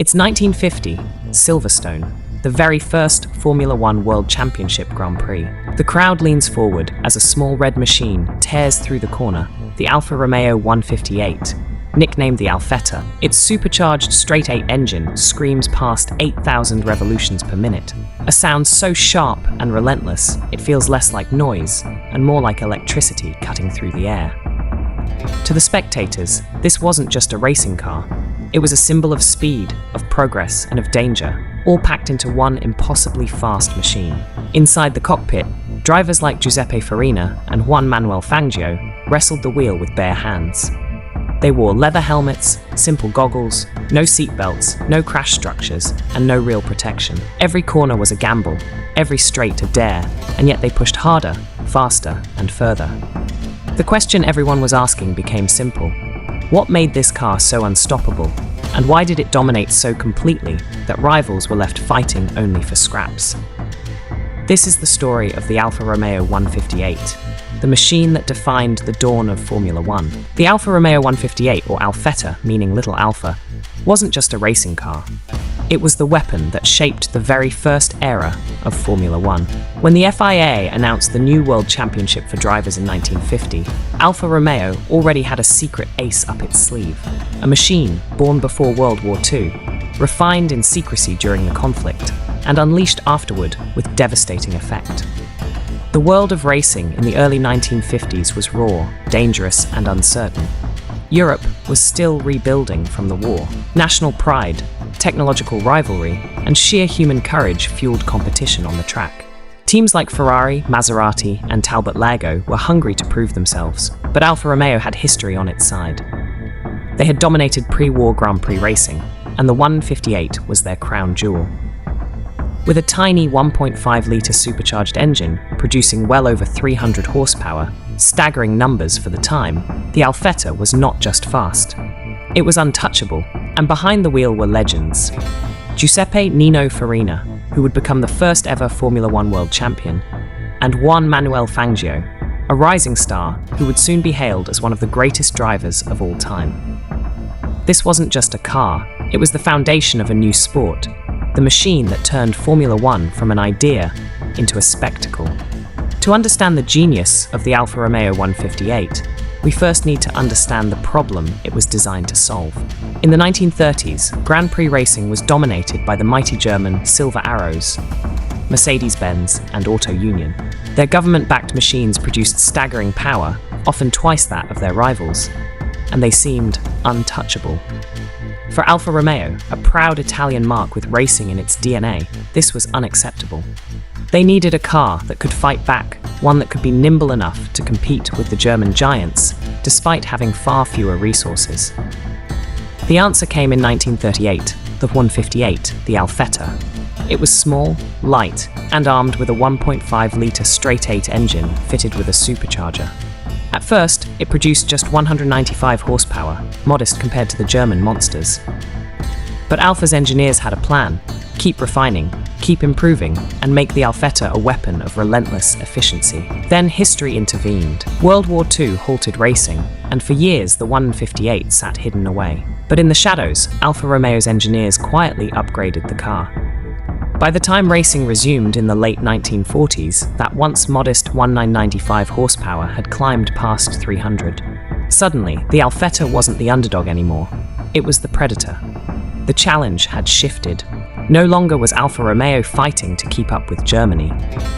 It's 1950, Silverstone, the very first Formula One World Championship Grand Prix. The crowd leans forward as a small red machine tears through the corner, the Alfa Romeo 158. Nicknamed the Alfetta, its supercharged straight-eight engine screams past 8,000 revolutions per minute. A sound so sharp and relentless, it feels less like noise and more like electricity cutting through the air. To the spectators, this wasn't just a racing car. It was a symbol of speed, of progress, and of danger, all packed into one impossibly fast machine. Inside the cockpit, drivers like Giuseppe Farina and Juan Manuel Fangio wrestled the wheel with bare hands. They wore leather helmets, simple goggles, no seatbelts, no crash structures, and no real protection. Every corner was a gamble, every straight a dare, and yet they pushed harder, faster, and further. The question everyone was asking became simple. What made this car so unstoppable? And why did it dominate so completely that rivals were left fighting only for scraps? This is the story of the Alfa Romeo 158. The machine that defined the dawn of Formula One. The Alfa Romeo 158, or Alfetta, meaning Little Alpha, wasn't just a racing car. It was the weapon that shaped the very first era of Formula One. When the FIA announced the new World Championship for drivers in 1950, Alfa Romeo already had a secret ace up its sleeve, a machine born before World War II, refined in secrecy during the conflict, and unleashed afterward with devastating effect. The world of racing in the early 1950s was raw, dangerous, and uncertain. Europe was still rebuilding from the war. National pride, technological rivalry, and sheer human courage fueled competition on the track. Teams like Ferrari, Maserati, and Talbot Lago were hungry to prove themselves, but Alfa Romeo had history on its side. They had dominated pre-war Grand Prix racing, and the 158 was their crown jewel. With a tiny 1.5-litre supercharged engine producing well over 300 horsepower, staggering numbers for the time, the Alfetta was not just fast. It was untouchable, and behind the wheel were legends. Giuseppe Nino Farina, who would become the first ever Formula One world champion, and Juan Manuel Fangio, a rising star who would soon be hailed as one of the greatest drivers of all time. This wasn't just a car, it was the foundation of a new sport, the machine that turned Formula One from an idea into a spectacle. To understand the genius of the Alfa Romeo 158, we first need to understand the problem it was designed to solve. In the 1930s, Grand Prix racing was dominated by the mighty German Silver Arrows, Mercedes-Benz, and Auto Union. Their government-backed machines produced staggering power, often twice that of their rivals, and they seemed untouchable. For Alfa Romeo, a proud Italian mark with racing in its DNA, this was unacceptable. They needed a car that could fight back, one that could be nimble enough to compete with the German giants, despite having far fewer resources. The answer came in 1938, the 158, the Alfetta. It was small, light, and armed with a 1.5-litre straight-eight engine fitted with a supercharger. At first, it produced just 195 horsepower, modest compared to the German monsters. But Alfa's engineers had a plan: keep refining, keep improving, and make the Alfetta a weapon of relentless efficiency. Then history intervened. World War II halted racing, and for years the 158 sat hidden away. But in the shadows, Alfa Romeo's engineers quietly upgraded the car. By the time racing resumed in the late 1940s, that once modest 1995 horsepower had climbed past 300. Suddenly, the Alfetta wasn't the underdog anymore. It was the predator. The challenge had shifted. No longer was Alfa Romeo fighting to keep up with Germany.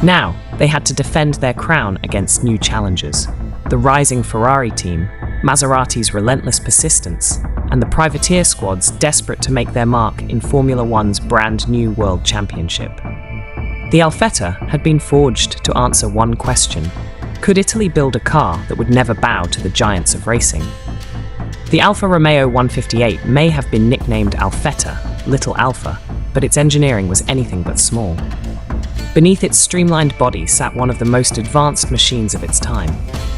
Now, they had to defend their crown against new challengers. The rising Ferrari team, Maserati's relentless persistence, and the privateer squads desperate to make their mark in Formula One's brand new World Championship. The Alfetta had been forged to answer one question: could Italy build a car that would never bow to the giants of racing? The Alfa Romeo 158 may have been nicknamed Alfetta, Little Alpha, but its engineering was anything but small. Beneath its streamlined body sat one of the most advanced machines of its time,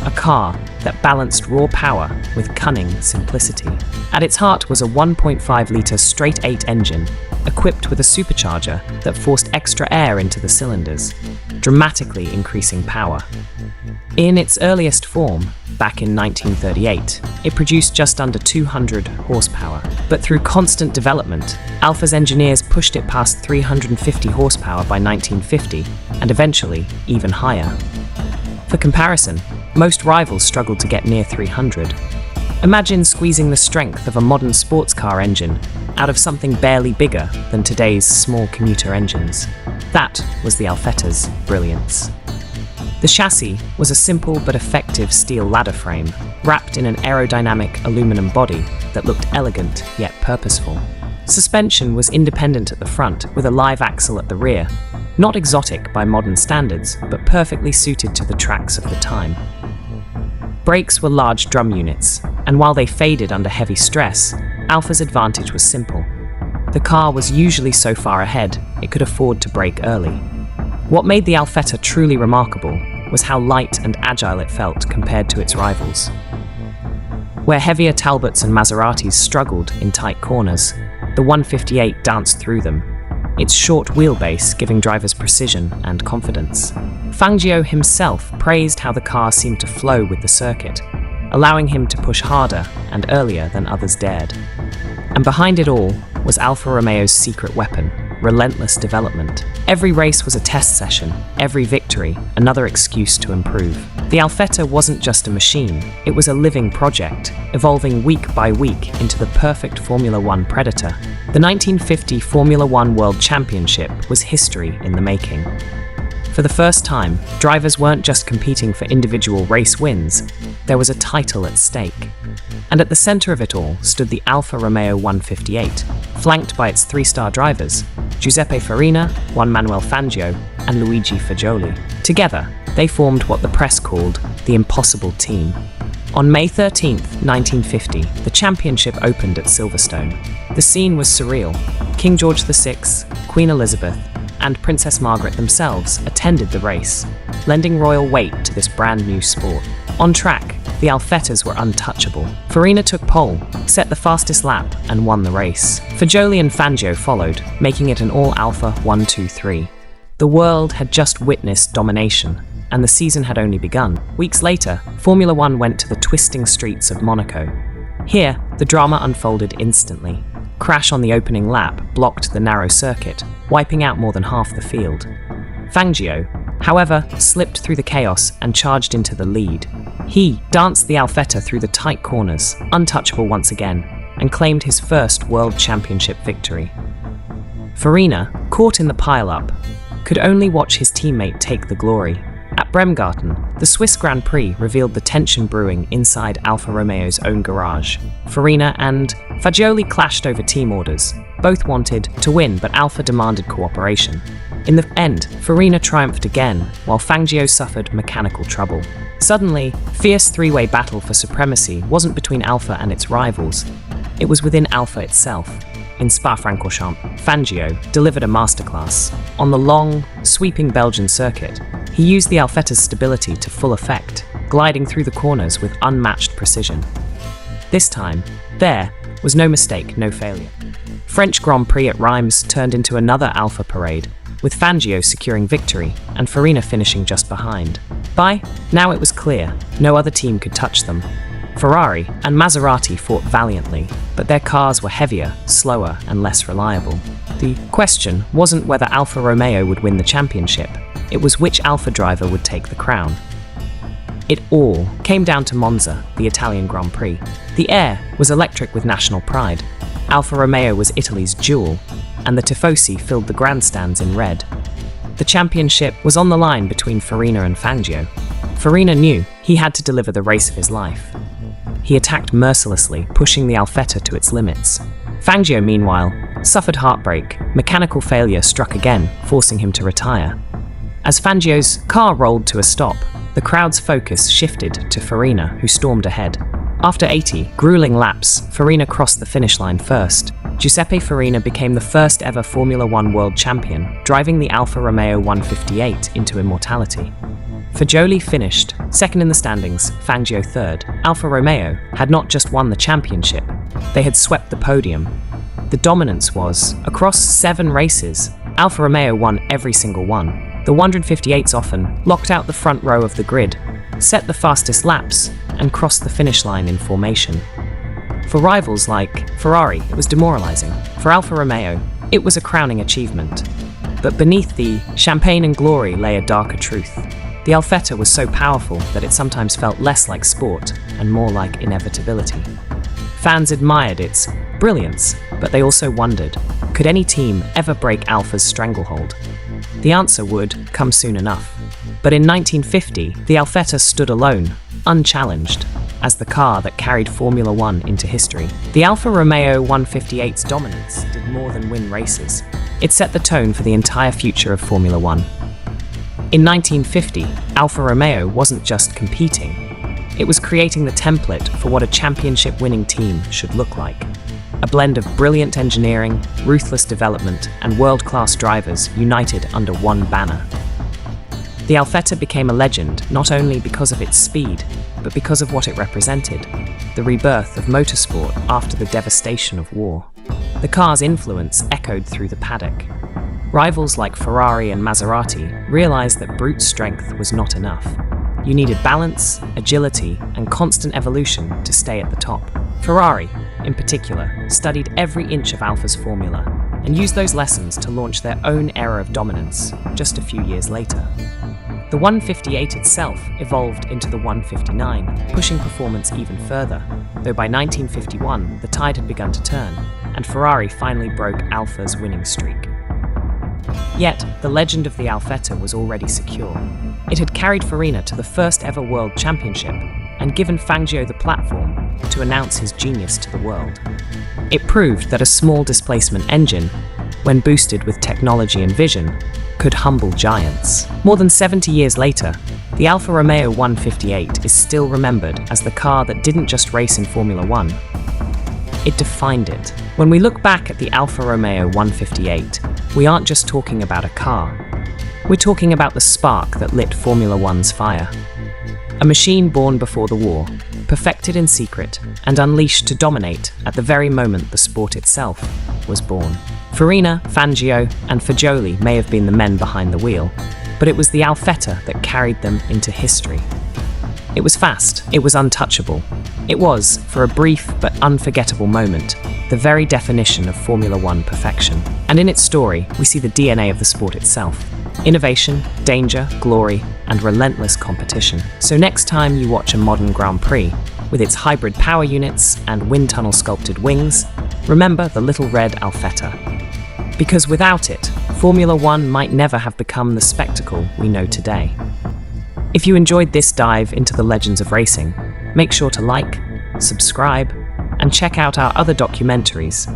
a car that balanced raw power with cunning simplicity. At its heart was a 1.5-litre straight-eight engine, equipped with a supercharger that forced extra air into the cylinders, dramatically increasing power. In its earliest form, back in 1938. It produced just under 200 horsepower. But through constant development, Alfa's engineers pushed it past 350 horsepower by 1950, and eventually even higher. For comparison, most rivals struggled to get near 300. Imagine squeezing the strength of a modern sports car engine out of something barely bigger than today's small commuter engines. That was the Alfetta's brilliance. The chassis was a simple but effective steel ladder frame, wrapped in an aerodynamic aluminum body that looked elegant yet purposeful. Suspension was independent at the front with a live axle at the rear, not exotic by modern standards, but perfectly suited to the tracks of the time. Brakes were large drum units, and while they faded under heavy stress, Alfa's advantage was simple. The car was usually so far ahead, it could afford to brake early. What made the Alfetta truly remarkable was how light and agile it felt compared to its rivals. Where heavier Talbots and Maseratis struggled in tight corners, the 158 danced through them, its short wheelbase giving drivers precision and confidence. Fangio himself praised how the car seemed to flow with the circuit, allowing him to push harder and earlier than others dared. And behind it all was Alfa Romeo's secret weapon, relentless development. Every race was a test session, every victory another excuse to improve. The Alfetta wasn't just a machine, it was a living project, evolving week by week into the perfect Formula One predator. The 1950 Formula One World Championship was history in the making. For the first time, drivers weren't just competing for individual race wins, there was a title at stake. And at the center of it all stood the Alfa Romeo 158, flanked by its three-star drivers, Giuseppe Farina, Juan Manuel Fangio, and Luigi Fagioli. Together, they formed what the press called the impossible team. On May 13, 1950, the championship opened at Silverstone. The scene was surreal. King George VI, Queen Elizabeth, and Princess Margaret themselves attended the race, lending royal weight to this brand new sport. On track, the Alfettas were untouchable. Farina took pole, set the fastest lap, and won the race. Fagioli and Fangio followed, making it an all-Alfa 1-2-3. The world had just witnessed domination, and the season had only begun. Weeks later, Formula One went to the twisting streets of Monaco. Here, the drama unfolded instantly. Crash on the opening lap blocked the narrow circuit, wiping out more than half the field. Fangio, however, slipped through the chaos and charged into the lead. He danced the Alfetta through the tight corners, untouchable once again, and claimed his first World Championship victory. Farina, caught in the pile-up, could only watch his teammate take the glory. At Bremgarten, the Swiss Grand Prix revealed the tension brewing inside Alfa Romeo's own garage. Farina and Fagioli clashed over team orders. Both wanted to win, but Alfa demanded cooperation. In the end, Farina triumphed again, while Fangio suffered mechanical trouble. Suddenly, fierce three-way battle for supremacy wasn't between Alfa and its rivals. It was within Alfa itself. In Spa-Francorchamps, Fangio delivered a masterclass. On the long, sweeping Belgian circuit, he used the Alfetta's stability to full effect, gliding through the corners with unmatched precision. This time, there was no mistake, no failure. French Grand Prix at Reims turned into another Alfa parade, with Fangio securing victory and Farina finishing just behind. By now it was clear, no other team could touch them. Ferrari and Maserati fought valiantly, but their cars were heavier, slower, and less reliable. The question wasn't whether Alfa Romeo would win the championship, it was which Alfa driver would take the crown. It all came down to Monza, the Italian Grand Prix. The air was electric with national pride. Alfa Romeo was Italy's jewel, and the Tifosi filled the grandstands in red. The championship was on the line between Farina and Fangio. Farina knew he had to deliver the race of his life. He attacked mercilessly, pushing the Alfetta to its limits. Fangio, meanwhile, suffered heartbreak. Mechanical failure struck again, forcing him to retire. As Fangio's car rolled to a stop, the crowd's focus shifted to Farina, who stormed ahead. After 80 grueling laps, Farina crossed the finish line first. Giuseppe Farina became the first ever Formula One world champion, driving the Alfa Romeo 158 into immortality. Fagioli finished second in the standings, Fangio third. Alfa Romeo had not just won the championship, they had swept the podium. The dominance was, across 7 races, Alfa Romeo won every single one. The 158s often locked out the front row of the grid, set the fastest laps, and crossed the finish line in formation. For rivals like Ferrari, it was demoralizing. For Alfa Romeo, it was a crowning achievement. But beneath the champagne and glory lay a darker truth. The Alfetta was so powerful that it sometimes felt less like sport and more like inevitability. Fans admired its brilliance, but they also wondered, could any team ever break Alfa's stranglehold? The answer would come soon enough. But in 1950, the Alfetta stood alone, unchallenged, as the car that carried Formula One into history. The Alfa Romeo 158's dominance did more than win races. It set the tone for the entire future of Formula One. In 1950, Alfa Romeo wasn't just competing. It was creating the template for what a championship-winning team should look like. A blend of brilliant engineering, ruthless development, and world-class drivers united under one banner. The Alfetta became a legend not only because of its speed, but because of what it represented, the rebirth of motorsport after the devastation of war. The car's influence echoed through the paddock. Rivals like Ferrari and Maserati realized that brute strength was not enough. You needed balance, agility, and constant evolution to stay at the top. Ferrari, in particular, studied every inch of Alfa's formula and used those lessons to launch their own era of dominance just a few years later. The 158 itself evolved into the 159, pushing performance even further, though by 1951 the tide had begun to turn, and Ferrari finally broke Alfa's winning streak. Yet, the legend of the Alfetta was already secure. It had carried Farina to the first ever World Championship and given Fangio the platform to announce his genius to the world. It proved that a small displacement engine, when boosted with technology and vision, could humble giants. More than 70 years later, the Alfa Romeo 158 is still remembered as the car that didn't just race in Formula One. It defined it. When we look back at the Alfa Romeo 158, we aren't just talking about a car. We're talking about the spark that lit Formula One's fire. A machine born before the war, perfected in secret, and unleashed to dominate at the very moment the sport itself was born. Farina, Fangio, and Fagioli may have been the men behind the wheel, but it was the Alfetta that carried them into history. It was fast, it was untouchable. It was, for a brief but unforgettable moment, the very definition of Formula One perfection. And in its story, we see the DNA of the sport itself. Innovation, danger, glory, and relentless competition. So next time you watch a modern Grand Prix, with its hybrid power units and wind tunnel sculpted wings, remember the little red Alfetta. Because without it, Formula One might never have become the spectacle we know today. If you enjoyed this dive into the legends of racing, make sure to like, subscribe, and check out our other documentaries.